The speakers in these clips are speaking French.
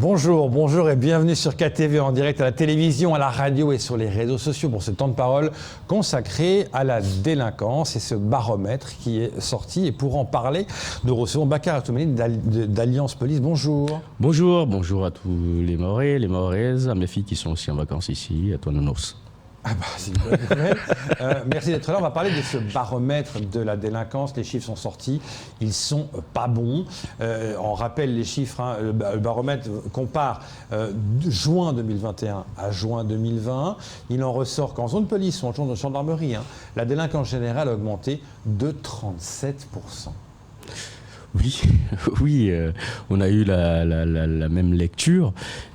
Bonjour et bienvenue sur KTV en direct à la télévision, à la radio et sur les réseaux sociaux pour ce temps de parole consacré à la délinquance et ce baromètre qui est sorti. Et pour en parler, nous recevons Bakar Atoumani d'Alliance Police. Bonjour. Bonjour à tous les Mahorais, les Mahoraises, à mes filles qui sont aussi en vacances ici, à toi Nounos. Ah bah, c'est une bonne nouvelle. Merci d'être là. On va parler de ce baromètre de la délinquance. Les chiffres sont sortis. Ils sont pas bons. On rappelle les chiffres. Le baromètre compare juin 2021 à juin 2020. Il en ressort qu'en zone police ou en zone de gendarmerie, la délinquance générale a augmenté de 37%. Oui, on a eu la même lecture.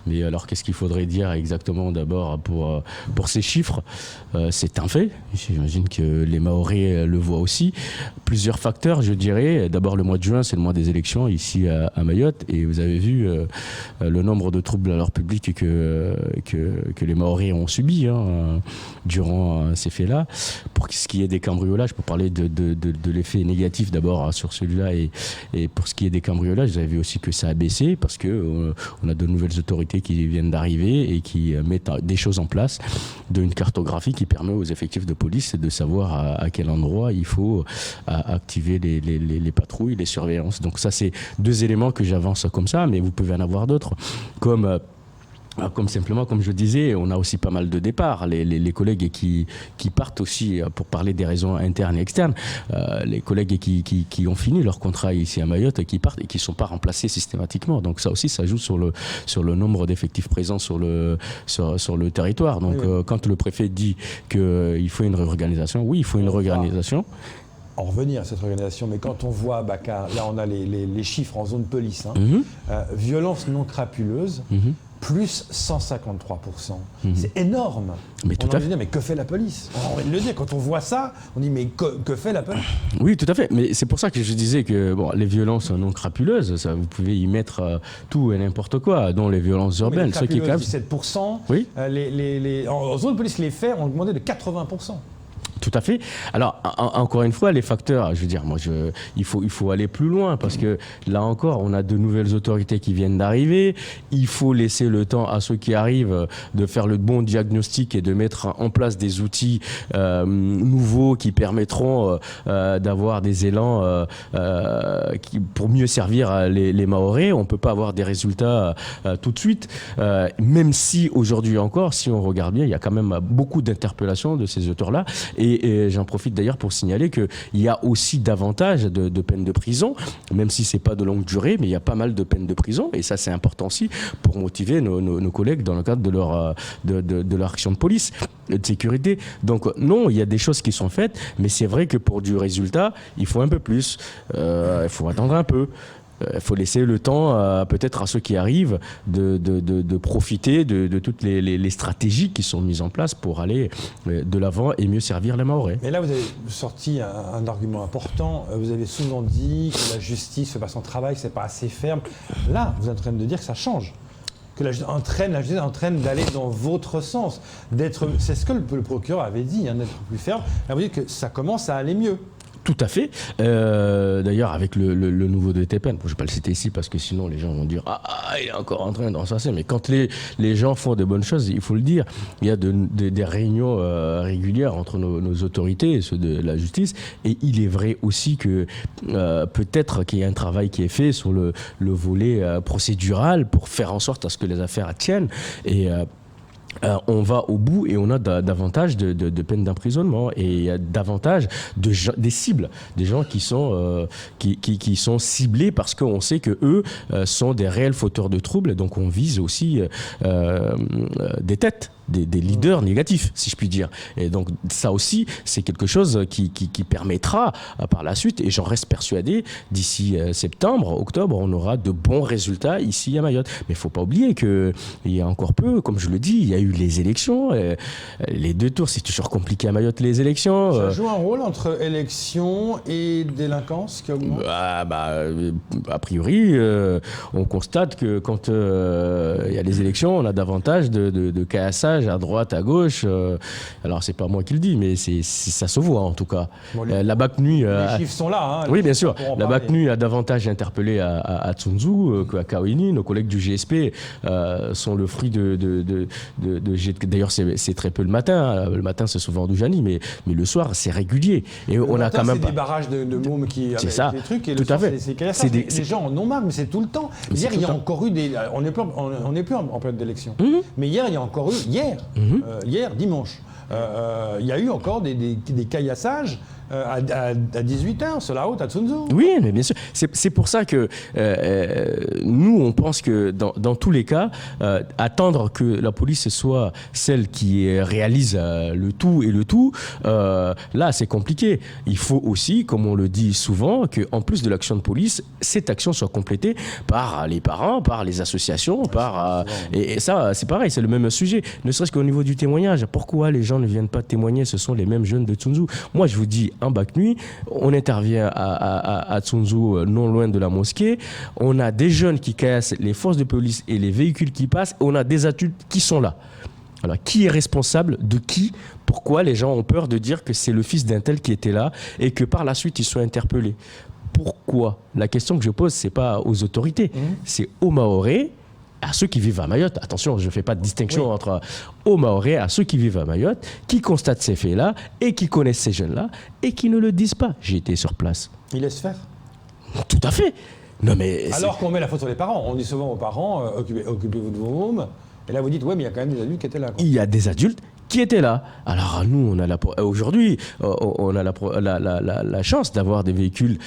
Mais alors, qu'est-ce qu'il faudrait dire exactement d'abord pour ces chiffres? C'est un fait. J'imagine que les Mahorais le voient aussi. Plusieurs facteurs, je dirais. D'abord, le mois de juin, c'est le mois des élections ici à Mayotte. Et vous avez vu le nombre de troubles à l'ordre public que les Mahorais ont subi durant ces faits-là. Pour ce qui est des cambriolages, pour parler de l'effet négatif d'abord sur celui-là et pour ce qui est des cambriolages, vous avez vu aussi que ça a baissé parce qu'on a de nouvelles autorités qui viennent d'arriver et qui mettent des choses en place, d'une cartographie qui permet aux effectifs de police de savoir à quel endroit il faut activer les patrouilles, les surveillances. Donc ça, c'est deux éléments que j'avance comme ça, mais vous pouvez en avoir d'autres, comme simplement, comme je disais, on a aussi pas mal de départs. Les collègues qui partent aussi pour parler des raisons internes et externes. Les collègues qui ont fini leur contrat ici à Mayotte, qui partent et qui ne sont pas remplacés systématiquement. Donc ça aussi, ça joue sur le nombre d'effectifs présents sur le territoire. Donc quand le préfet dit qu'il faut une réorganisation, oui, il faut une réorganisation. En revenir à cette organisation, mais quand on voit, Bakar, là on a les chiffres en zone police, violence non crapuleuse, plus 153%. C'est énorme. Mais tout à fait. Mais que fait la police? On va le dire, quand on voit ça, on dit mais que fait la police? Oui, tout à fait. Mais c'est pour ça que je disais que les violences non crapuleuses, ça, vous pouvez y mettre tout et n'importe quoi, dont les violences urbaines. Ce qui est 17%. Oui. En zone police, les faits ont augmenté de 80%. Tout à fait. Alors, encore une fois, les facteurs, je veux dire, il faut aller plus loin parce que là encore, on a de nouvelles autorités qui viennent d'arriver. Il faut laisser le temps à ceux qui arrivent de faire le bon diagnostic et de mettre en place des outils nouveaux qui permettront d'avoir des élans pour mieux servir les Mahorais. On ne peut pas avoir des résultats tout de suite, même si aujourd'hui encore, si on regarde bien, il y a quand même beaucoup d'interpellations de ces auteurs-là. Et j'en profite d'ailleurs pour signaler qu'il y a aussi davantage de peines de prison, même si ce n'est pas de longue durée, mais il y a pas mal de peines de prison. Et ça, c'est important aussi pour motiver nos collègues dans le cadre de leur action de police, de sécurité. Donc non, il y a des choses qui sont faites, mais c'est vrai que pour du résultat, il faut un peu plus. Il faut attendre un peu. Il faut laisser le temps peut-être à ceux qui arrivent de profiter de toutes les stratégies qui sont mises en place pour aller de l'avant et mieux servir les Mahorais. Mais là, vous avez sorti un argument important. Vous avez souvent dit que la justice ne fait pas son travail, que ce n'est pas assez ferme. Là, vous êtes en train de dire que ça change. Que la justice entraîne d'aller dans votre sens. C'est ce que le procureur avait dit, d'être plus ferme. Là, vous dites que ça commence à aller mieux. Tout à fait. D'ailleurs, avec le nouveau DTPN, je ne vais pas le citer ici parce que sinon les gens vont dire « Ah, il est encore en train d'ensasser ». Mais quand les gens font de bonnes choses, il faut le dire. Il y a des réunions régulières entre nos autorités et ceux de la justice. Et il est vrai aussi que peut-être qu'il y a un travail qui est fait sur le volet procédural pour faire en sorte à ce que les affaires tiennent. Et on va au bout et on a davantage de peines d'emprisonnement et davantage des cibles, des gens qui sont ciblés parce qu'on sait que eux sont des réels fauteurs de troubles, donc on vise aussi des têtes. Des leaders négatifs, si je puis dire. Et donc ça aussi, c'est quelque chose qui permettra par la suite, et j'en reste persuadé, d'ici septembre, octobre, on aura de bons résultats ici à Mayotte. Mais il ne faut pas oublier qu'il y a encore peu, comme je le dis, il y a eu les élections. Les deux tours, c'est toujours compliqué à Mayotte, les élections. Ça joue un rôle entre élections et délinquance qui augmente? A priori, on constate que quand il y a les élections, on a davantage de caillassage davantage à droite, à gauche. Alors c'est pas moi qui le dis, mais ça se voit en tout cas. Bon, La BAC-NUI... les chiffres sont là. Oui, bien sûr. La BAC-NUI a davantage interpellé à Tsunzu qu'à Kaweni. Nos collègues du GSP sont le fruit d'ailleurs, c'est très peu le matin. Le matin, c'est souvent Doujani, mais le soir, c'est régulier. Et on a quand même des barrages de mômes qui c'est ça. Des trucs et tout à fait. Les gens en ont marre, mais c'est tout le temps. Hier, il y a encore eu on n'est plus en période d'élection. Mais hier, il y a encore eu hier dimanche. Il y a eu encore des caillassages à 18h sur la route à Tsunzu. Oui, mais bien sûr. C'est pour ça que nous, on pense que dans tous les cas, attendre que la police soit celle qui réalise le tout et le tout, là, c'est compliqué. Il faut aussi, comme on le dit souvent, qu'en plus de l'action de police, cette action soit complétée par les parents, par les associations, et ça, c'est pareil, c'est le même sujet. Ne serait-ce qu'au niveau du témoignage. Pourquoi les gens ne viennent pas témoigner? Ce sont les mêmes jeunes de Tsunzu. Moi, je vous dis, en BAC-NUI, on intervient à Tsunzu, non loin de la mosquée. On a des jeunes qui cassent les forces de police et les véhicules qui passent. On a des adultes qui sont là. Alors, qui est responsable de qui? Pourquoi les gens ont peur de dire que c'est le fils d'un tel qui était là et que par la suite, ils soient interpellés? Pourquoi? La question que je pose, ce n'est pas aux autorités, c'est aux Mahorais, à ceux qui vivent à Mayotte. Attention, je ne fais pas de distinction entre aux Mahorais, à ceux qui vivent à Mayotte, qui constatent ces faits-là et qui connaissent ces jeunes-là et qui ne le disent pas. J'ai été sur place. Ils laissent faire. Tout à fait. Non, mais alors qu'on met la faute sur les parents. On dit souvent aux parents, occupez-vous de vos mômes. Et là, vous dites, ouais, mais il y a quand même des adultes qui étaient là. Quoi. Il y a des adultes qui étaient là. Alors nous, on a aujourd'hui, on a la chance d'avoir des véhicules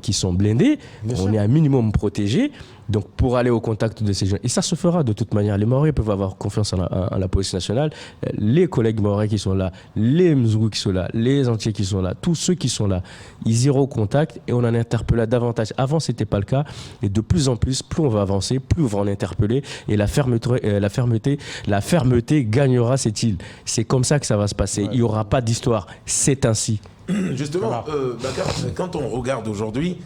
qui sont blindés. Bien on sûr. Est un minimum protégé. Donc pour aller au contact de ces jeunes, et ça se fera de toute manière, les Mahorais peuvent avoir confiance en la police nationale, les collègues Mahorais qui sont là, les Mzougou qui sont là, les Entiers qui sont là, tous ceux qui sont là, ils iront au contact et on en interpellera davantage. Avant, c'était pas le cas et de plus en plus, plus on va avancer, plus on va en interpeller et la fermeté gagnera cette île. C'est comme ça que ça va se passer. Ouais. Il n'y aura pas d'histoire. C'est ainsi. Justement, Bakar, quand on regarde aujourd'hui,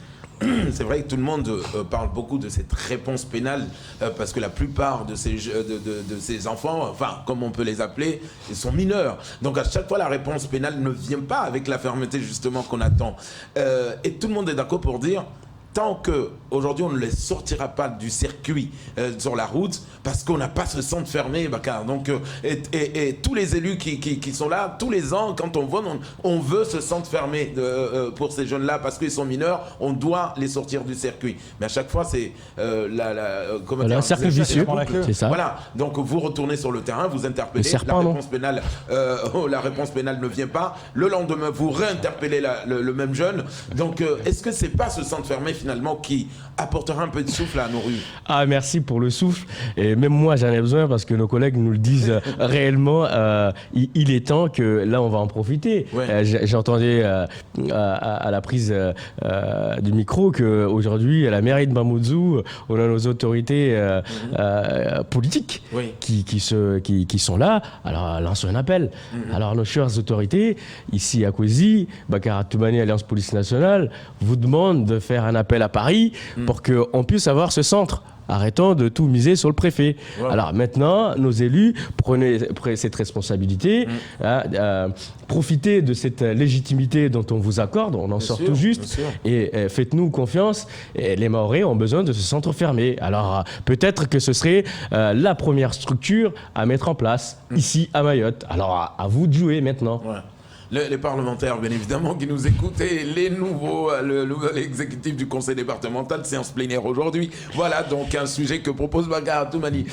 c'est vrai que tout le monde parle beaucoup de cette réponse pénale parce que la plupart de ces enfants, enfin, comme on peut les appeler, ils sont mineurs. Donc à chaque fois, la réponse pénale ne vient pas avec la fermeté justement qu'on attend. Et tout le monde est d'accord pour dire tant qu'aujourd'hui on ne les sortira pas du circuit sur la route, parce qu'on n'a pas ce centre fermé, Bakar. Donc, et tous les élus qui sont là, tous les ans, quand on voit, on veut ce centre fermé pour ces jeunes-là, parce qu'ils sont mineurs, on doit les sortir du circuit. Mais à chaque fois, c'est un cercle vicieux, c'est ça. Voilà, donc vous retournez sur le terrain, vous interpellez, la réponse pénale ne vient pas, le lendemain, vous réinterpellez le même jeune. Donc, est-ce que c'est pas ce centre fermé finalement qui apportera un peu de souffle à nos rues? Ah, merci pour le souffle. Et même moi, j'en ai besoin parce que nos collègues nous le disent réellement. Il est temps que là, on va en profiter. Ouais. J'entendais à la prise du micro qu'aujourd'hui, à la mairie de Mamoudzou, on a nos autorités politiques qui sont là. Alors, lance un appel. Alors, nos chères autorités, ici à Kwezi, Bakar Atoumani, Alliance Police Nationale, vous demande de faire un appel à Paris pour qu'on puisse avoir ce centre. Arrêtons de tout miser sur le préfet. Ouais. Alors maintenant, nos élus, prenez cette responsabilité, profitez de cette légitimité dont on vous accorde, on en sort tout juste, et faites-nous confiance. Et les Mahorais ont besoin de ce centre fermé. Alors peut-être que ce serait la première structure à mettre en place ici à Mayotte. Alors à vous de jouer maintenant. Ouais. Les parlementaires, bien évidemment, qui nous écoutent, et le nouvel exécutif du conseil départemental, séance plénière aujourd'hui. Voilà donc un sujet que propose Bakar Atoumani.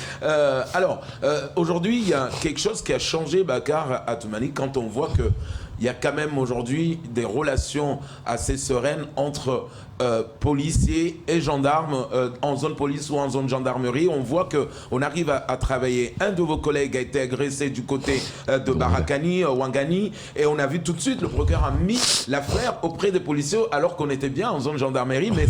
Aujourd'hui, il y a quelque chose qui a changé, Bakar Atoumani, quand on voit qu'il y a quand même aujourd'hui des relations assez sereines entre policiers et gendarmes en zone police ou en zone gendarmerie. On voit qu'on arrive à travailler. Un de vos collègues a été agressé du côté de Barakani, Ouangani, et on a vu tout de suite, le procureur a mis l'affaire auprès des policiers alors qu'on était bien en zone gendarmerie, mais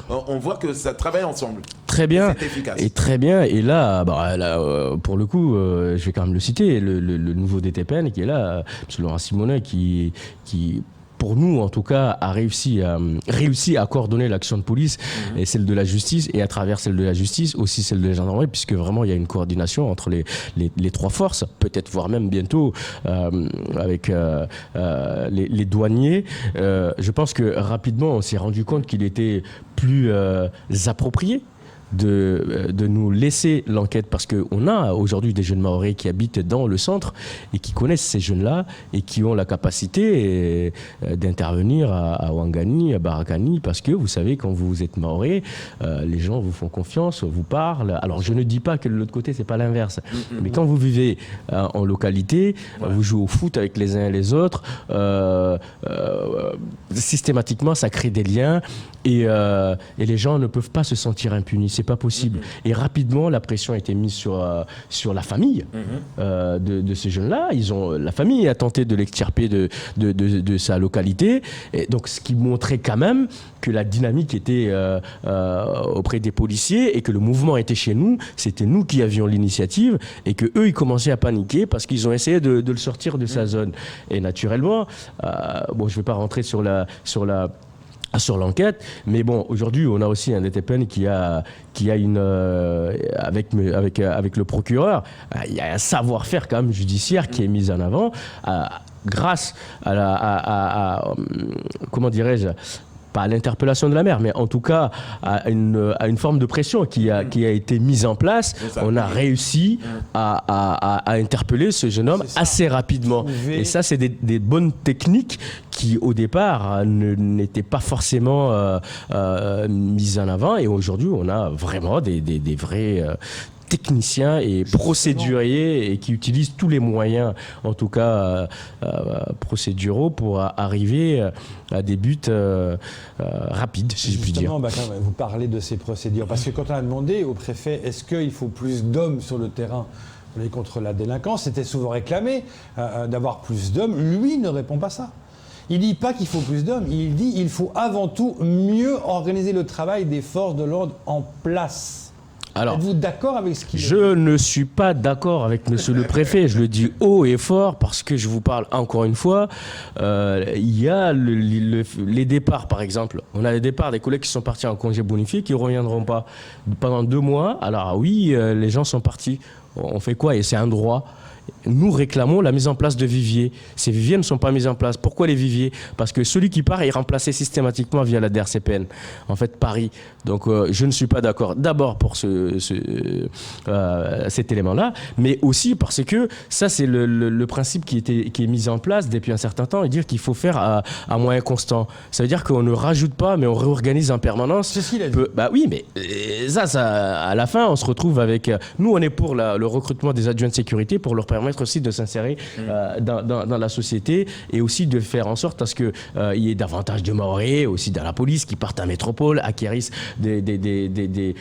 on voit que ça travaille ensemble. Très bien. C'est efficace. Et très bien. Et là, pour le coup, je vais quand même le citer, le nouveau DTPN qui est là, M. Laurent Simonet, qui pour nous en tout cas, a réussi à coordonner l'action de police et celle de la justice, et à travers celle de la justice aussi celle de la gendarmerie, puisque vraiment il y a une coordination entre les trois forces, peut-être voire même bientôt avec les douaniers. Je pense que rapidement on s'est rendu compte qu'il était plus approprié de nous laisser l'enquête, parce qu'on a aujourd'hui des jeunes Mahorais qui habitent dans le centre et qui connaissent ces jeunes-là et qui ont la capacité d'intervenir à Ouangani, à Barakani, parce que vous savez, quand vous êtes Mahorais, les gens vous font confiance, vous parlent. Alors je ne dis pas que de l'autre côté c'est pas l'inverse, mais quand vous vivez en localité, vous jouez au foot avec les uns et les autres, systématiquement ça crée des liens et les gens ne peuvent pas se sentir impunis. C'est pas possible. Et rapidement, la pression a été mise sur la famille de ces jeunes-là. La famille a tenté de l'extirper de sa localité. Et donc, ce qui montrait quand même que la dynamique était auprès des policiers et que le mouvement était chez nous. C'était nous qui avions l'initiative et que eux, ils commençaient à paniquer parce qu'ils ont essayé de le sortir de sa zone. Et naturellement, je ne vais pas rentrer sur l'enquête, mais bon, aujourd'hui, on a aussi un DTPN qui a une avec le procureur, il y a un savoir-faire quand même judiciaire qui est mis en avant grâce à comment dirais-je, pas à l'interpellation de la mère, mais en tout cas à une forme de pression qui a été mise en place. On a réussi à interpeller ce jeune homme assez rapidement. Et ça, c'est des bonnes techniques qui, au départ, n'étaient pas forcément mises en avant. Et aujourd'hui, on a vraiment des vrais techniciens et procéduriers et qui utilisent tous les moyens, en tout cas procéduraux, pour arriver à des buts rapides, si je puis dire. Justement, vous parlez de ces procédures, parce que quand on a demandé au préfet est-ce qu'il faut plus d'hommes sur le terrain contre la délinquance, c'était souvent réclamé d'avoir plus d'hommes. Lui ne répond pas ça. Il ne dit pas qu'il faut plus d'hommes, il dit qu'il faut avant tout mieux organiser le travail des forces de l'ordre en place. Alors, êtes-vous d'accord avec ce qu'il dit ? Je ne suis pas d'accord avec monsieur le préfet. Je le dis haut et fort parce que je vous parle encore une fois. Il y a les départs, par exemple. On a les départs des collègues qui sont partis en congé bonifié qui ne reviendront pas pendant 2 mois. Alors oui, les gens sont partis. On fait quoi ? Et c'est un droit. Nous réclamons la mise en place de viviers. Ces viviers ne sont pas mis en place. Pourquoi les viviers ? Parce que celui qui part est remplacé systématiquement via la DRCPN. En fait, Paris. Donc, je ne suis pas d'accord. D'abord pour cet élément-là, mais aussi parce que ça, c'est le principe qui est mis en place depuis un certain temps et dire qu'il faut faire à moyen constant. Ça veut dire qu'on ne rajoute pas, mais on réorganise en permanence. C'est ce qu'il a dit. Bah oui, mais ça, à la fin, on se retrouve avec... Nous, on est pour le recrutement des adjoints de sécurité pour leur permettre aussi de s'insérer dans la société et aussi de faire en sorte à ce qu'il y ait davantage de Mahorais aussi dans la police qui partent en métropole, acquérissent des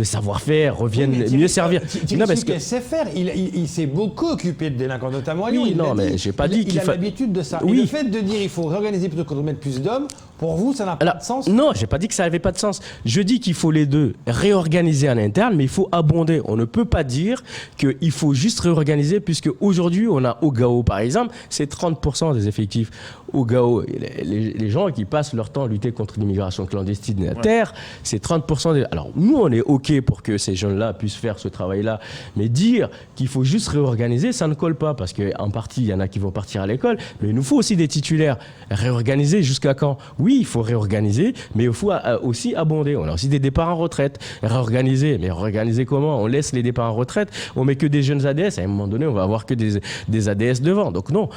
savoir-faire, reviennent mieux servir. Il sait faire, il s'est beaucoup occupé de délinquants, notamment à Lyon. Oui, non, mais j'ai pas dit qu'il a l'habitude de ça. Oui. Et le fait de dire qu'il faut réorganiser plutôt que de mettre plus d'hommes, pour vous, ça n'a pas de sens ? Non, j'ai pas dit que ça n'avait pas de sens. Je dis qu'il faut les deux réorganiser en interne, mais il faut abonder. On ne peut pas dire qu'il faut juste réorganiser, puisque aujourd'hui, on a au GAO, par exemple, c'est 30% des effectifs. Au GAO, les gens qui passent leur temps à lutter contre l'immigration clandestine à terre, c'est 30% des... Alors, nous, on est OK pour que ces jeunes-là puissent faire ce travail-là, mais dire qu'il faut juste réorganiser, ça ne colle pas, parce qu'en partie, il y en a qui vont partir à l'école, mais il nous faut aussi des titulaires. Réorganiser jusqu'à quand ? Oui, il faut réorganiser, mais il faut aussi abonder. On a aussi des départs en retraite. Réorganiser, mais réorganiser comment ? On laisse les départs en retraite, on met que des jeunes ADS, à un moment donné, on va avoir que des ADS devant. Donc non,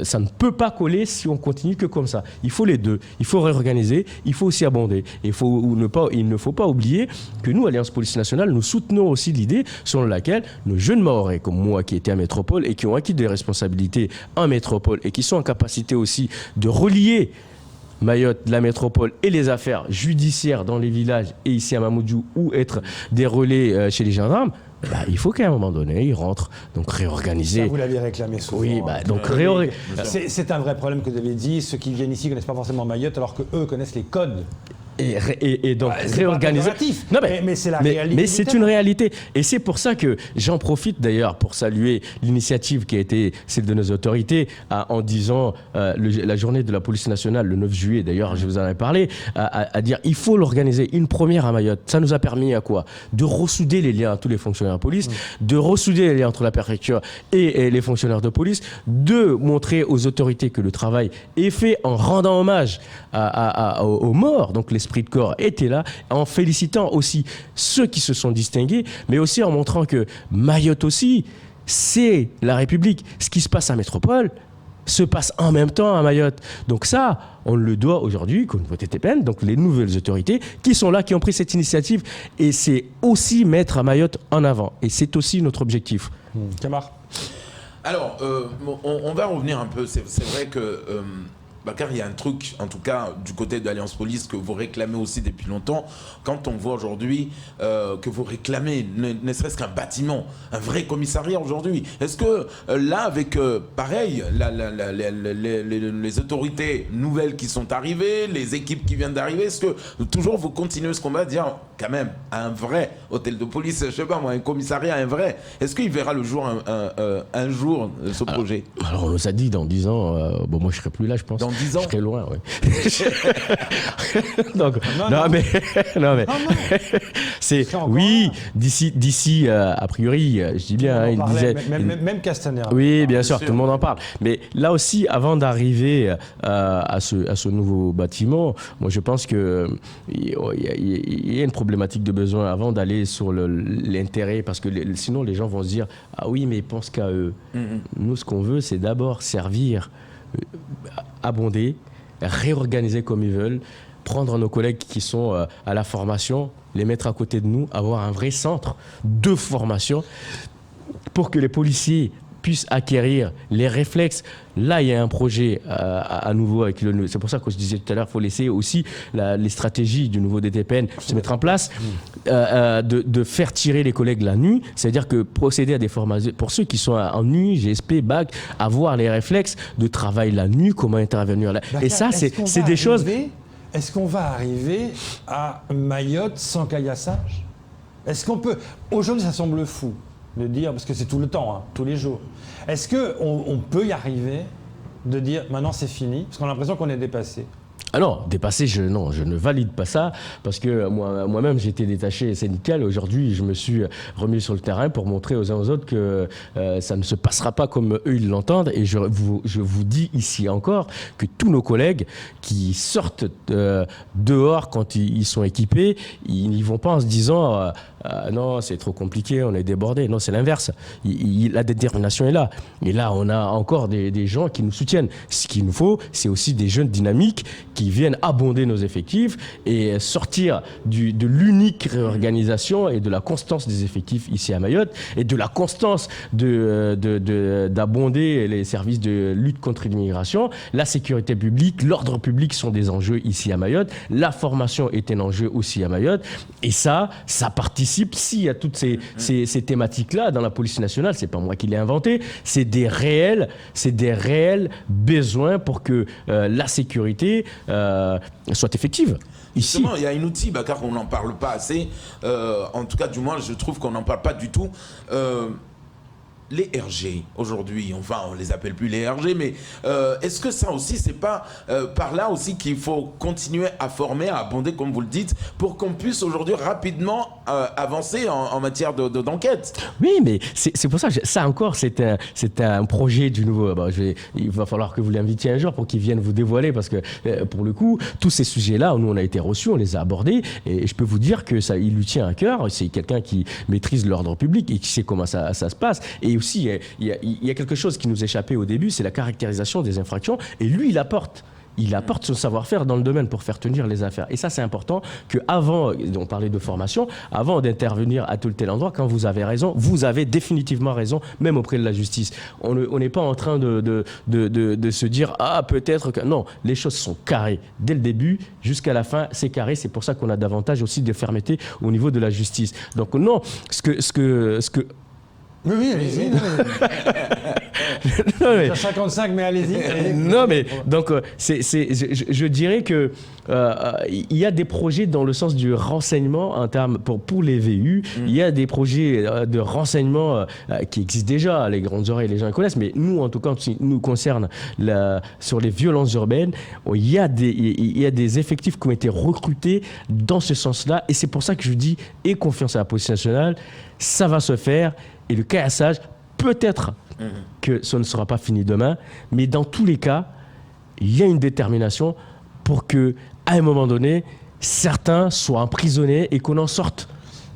ça ne peut pas coller si on continue que comme ça. Il faut les deux. Il faut réorganiser, il faut aussi abonder. Et il ne faut pas oublier que nous, Alliance Police Nationale, nous soutenons aussi l'idée selon laquelle nos jeunes Mahorais, comme moi qui étaient à métropole et qui ont acquis des responsabilités en métropole et qui sont en capacité aussi de relier Mayotte, la métropole et les affaires judiciaires dans les villages et ici à Mamoudzou ou être des relais chez les gendarmes, il faut qu'à un moment donné, ils rentrent. Donc réorganiser. Ça, vous l'avez réclamé souvent. Oui, donc c'est un vrai problème que vous avez dit. Ceux qui viennent ici ne connaissent pas forcément Mayotte alors qu'eux connaissent les codes. Et donc réorganiser. Non, mais c'est la réalité. Mais c'est une réalité. Et c'est pour ça que j'en profite d'ailleurs pour saluer l'initiative qui a été celle de nos autorités en disant la journée de la police nationale, le 9 juillet, d'ailleurs, je vous en ai parlé, à dire il faut l'organiser une première à Mayotte. Ça nous a permis à quoi? De ressouder les liens à tous les fonctionnaires de police, de ressouder les liens entre la préfecture et les fonctionnaires de police, de montrer aux autorités que le travail est fait en rendant hommage aux morts, donc l'esprit de corps était là, en félicitant aussi ceux qui se sont distingués, mais aussi en montrant que Mayotte aussi, c'est la République. Ce qui se passe à Métropole se passe en même temps à Mayotte. Donc ça, on le doit aujourd'hui au niveau TTPN, donc les nouvelles autorités qui sont là, qui ont pris cette initiative, et c'est aussi mettre à Mayotte en avant. Et c'est aussi notre objectif. Camar. Alors, on va revenir un peu. C'est vrai que Bakar, il y a un truc, en tout cas du côté de l'Alliance Police, que vous réclamez aussi depuis longtemps. Quand on voit aujourd'hui que vous réclamez ne serait-ce qu'un bâtiment, un vrai commissariat aujourd'hui, est-ce que là, avec pareil, les autorités nouvelles qui sont arrivées, les équipes qui viennent d'arriver, est-ce que toujours vous continuez ce combat à dire quand même un vrai hôtel de police, je sais pas moi, un commissariat, un vrai, est-ce qu'il verra le jour un jour ce projet? Alors on nous a dit dans 10 ans, bon moi je serai plus là je pense. Dans 10 ans. Je serai loin, oui. Donc, non, mais c'est oui, d'ici a priori, je dis bien, il disait même Castaner. Oui, bien sûr, tout le monde en parle. Mais là aussi, avant d'arriver à ce nouveau bâtiment, moi je pense que il y a une problématique de besoin avant d'aller sur l'intérêt, parce que sinon les gens vont se dire ah oui, mais ils pensent qu'à eux. Nous, ce qu'on veut, c'est d'abord servir, abonder, réorganiser comme ils veulent, prendre nos collègues qui sont à la formation, les mettre à côté de nous, avoir un vrai centre de formation pour que les policiers puissent acquérir les réflexes. Là, il y a un projet à nouveau avec le... C'est pour ça que je disais tout à l'heure, il faut laisser aussi les stratégies du nouveau DTPN se mettre en place, de faire tirer les collègues la nuit, c'est-à-dire que procéder à des formations, pour ceux qui sont en nuit, GSP, BAC, avoir les réflexes de travail la nuit, comment intervenir là. Et ça, c'est des choses... Est-ce qu'on va arriver à Mayotte sans caillassage? Est-ce qu'on peut... Aujourd'hui, ça semble fou de dire, parce que c'est tout le temps, hein, tous les jours. Est-ce qu'on peut y arriver de dire maintenant c'est fini? Parce qu'on a l'impression qu'on est dépassé. Ah non, dépassé, je ne valide pas ça, parce que moi-même j'étais détaché syndical. Aujourd'hui, je me suis remis sur le terrain pour montrer aux uns aux autres que ça ne se passera pas comme eux ils l'entendent. Et je vous dis ici encore que tous nos collègues qui sortent dehors quand ils sont équipés, ils n'y vont pas en se disant non, c'est trop compliqué, on est débordé. Non, c'est l'inverse. La détermination est là. Et là, on a encore des gens qui nous soutiennent. Ce qu'il nous faut, c'est aussi des jeunes dynamiques qui viennent abonder nos effectifs et sortir de l'unique réorganisation et de la constance des effectifs ici à Mayotte et de la constance d'abonder les services de lutte contre l'immigration. La sécurité publique, l'ordre public sont des enjeux ici à Mayotte. La formation est un enjeu aussi à Mayotte. Et ça participe, s'il y a toutes ces thématiques-là dans la police nationale, c'est pas moi qui l'ai inventé, c'est des réels besoins pour que la sécurité soit effective. Ici. Justement, il y a un outil, Bakar, on n'en parle pas assez. En tout cas, du moins, je trouve qu'on n'en parle pas du tout. Les RG, aujourd'hui, enfin, on les appelle plus les RG, mais est-ce que ça aussi, c'est pas par là aussi qu'il faut continuer à former, à abonder, comme vous le dites, pour qu'on puisse aujourd'hui rapidement avancer en matière d'enquête? Oui, mais c'est pour ça, ça encore, c'est un projet du nouveau... Bon, il va falloir que vous l'invitiez un jour pour qu'il vienne vous dévoiler, parce que pour le coup, tous ces sujets-là, nous, on a été reçus, on les a abordés, et je peux vous dire que ça, il lui tient à cœur. C'est quelqu'un qui maîtrise l'ordre public et qui sait comment ça se passe. Et aussi, il y a quelque chose qui nous échappait au début, c'est la caractérisation des infractions. Et lui, il apporte son savoir-faire dans le domaine pour faire tenir les affaires. Et ça, c'est important qu'avant, on parlait de formation, avant d'intervenir à tel endroit, quand vous avez raison, vous avez définitivement raison, même auprès de la justice. On n'est pas en train de se dire, ah, peut-être que... Non, les choses sont carrées. Dès le début jusqu'à la fin, c'est carré. C'est pour ça qu'on a davantage aussi de fermeté au niveau de la justice. Donc non, ce que Oui, allez-y. Non, mais- Déjà 55, mais allez-y. Non, mais donc, je dirais que il y a des projets dans le sens du renseignement en termes pour les VU. Il y a des projets de renseignement qui existent déjà. Les grandes oreilles, les gens les connaissent. Mais nous, en tout cas, en ce qui nous concerne sur les violences urbaines, il y a des effectifs qui ont été recrutés dans ce sens-là. Et c'est pour ça que je dis, aie confiance à la police nationale, ça va se faire. Et le caillassage, peut-être que ce ne sera pas fini demain, mais dans tous les cas, il y a une détermination pour que, à un moment donné, certains soient emprisonnés et qu'on en sorte.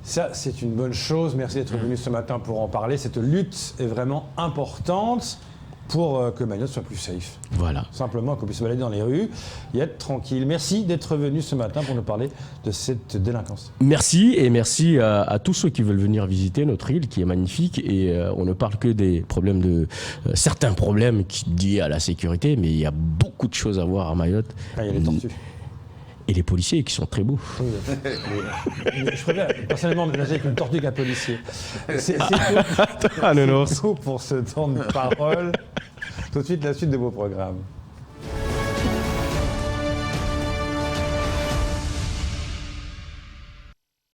Ça, c'est une bonne chose. Merci d'être venu ce matin pour en parler. Cette lutte est vraiment importante pour que Mayotte soit plus safe. Voilà. Simplement, qu'on puisse se balader dans les rues et être tranquille. Merci d'être venu ce matin pour nous parler de cette délinquance. Merci, et merci à tous ceux qui veulent venir visiter notre île qui est magnifique, et on ne parle que des problèmes certains problèmes liés à la sécurité, mais il y a beaucoup de choses à voir à Mayotte. Ah, il y a les tortues. Et les policiers qui sont très beaux. Oui, je préfère personnellement mélanger avec une tortue qu'un policier. C'est Ah, non, non. tout pour ce temps de parole. Tout de suite, la suite de vos programmes.